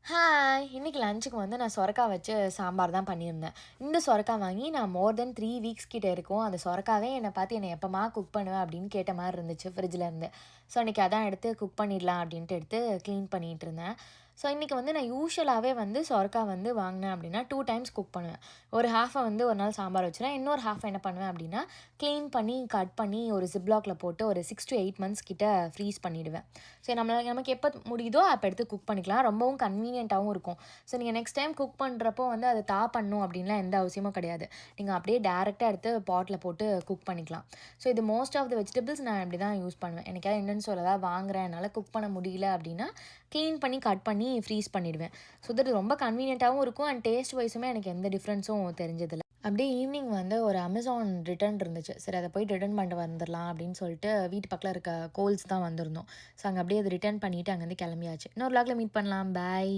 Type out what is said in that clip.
Hi! இன்னைக்கு லஞ்சுக்கு வந்து நான் சொரக்கா வச்சு சாம்பார் தான் பண்ணியிருந்தேன். இந்த சொரக்கா வாங்கி நான் மோர் தென் 3 வீக்ஸ் கிட்ட இருக்கும். அந்த சொரக்காவே என்ன பார்த்து "என்ன எப்பம்மா குக் பண்ணுவ?" அப்படின்னு கேட்ட மாரி இருந்துச்சு ஃப்ரிட்ஜ்ல இருந்து. ஸோ, இன்னைக்கு அதான் எடுத்து குக் பண்ணிடலாம் அப்படின்ட்டு எடுத்து கிளீன் பண்ணிட்டு இருந்தேன். ஸோ, இன்னைக்கு வந்து நான் யூசுவலாவே வந்து சொரக்கா வந்து வாங்கினேன் அப்படின்னா 2 டைம்ஸ் குக் பண்ணுவேன். ஒரு ஹாஃப வந்து ஒரு நாள் சாம்பார் வச்சுருவேன். இன்னொரு ஹாஃப் என்ன பண்ணுவேன் அப்படின்னா, கிளீன் பண்ணி, கட் பண்ணி ஒரு ஜிப்லாக்ல போட்டு ஒரு 6 to 8 மந்த்ஸ் கிட்ட ஃப்ரீஸ் பண்ணிடுவேன். ஸோ, நமக்கு எப்போ முடியுதோ அப்போ எடுத்து குக் பண்ணிக்கலாம். ரொம்பவும் கன்வீனியன்ட்டாவும் இருக்கும். ஸோ, நீங்க நெக்ஸ்ட் டைம் குக் பண்றப்போ வந்து அத பண்ணணும் அப்படின்லாம் எந்த அவசியமும் கிடையாது. நீங்க அப்படியே டைரக்ட்டா எடுத்து பாட்ல போட்டு குக் பண்ணிக்கலாம். ஸோ, இது மோஸ்ட் ஆஃப் த வெஜிடபிள்ஸ் நான் இப்படி தான் யூஸ் பண்ணுவேன். என்னைக்காவது இண்டென்ஸ் ஏதாவது வாங்குறேன், என்னால குக் பண்ண முடியல அப்படின்னா, கிளீன் பண்ணி, கட் பண்ணி ஃப்ரீஸ் பண்ணிடுவேன். ஸோ, தட் ரொம்ப கன்வீனியன்ட்டாவும் இருக்கும் அண்ட் டேஸ்ட் வைஸுமே எனக்கு எந்த டிஃப்ரென்ஸும் தெரிஞ்சதில்ல. அப்படியே ஈவினிங் வந்து ஒரு அமேசான் ரிட்டர்ன் இருந்துச்சு. சரி அத போய் ரிட்டர்ன் பண்ணிட்டு வந்துரலாம் அப்படின்னு சொல்லிட்டு வீட்டு பக்கத்துல இருக்க கோல்ஸ் தான் வந்திருந்தோம். ஸோ, அங்க அப்படியே அத ரிட்டர்ன் பண்ணிட்டு அங்கேருந்து கிளம்பியாச்சு. இன்னொரு விளாக்ல மீட் பண்ணலாம். பாய்.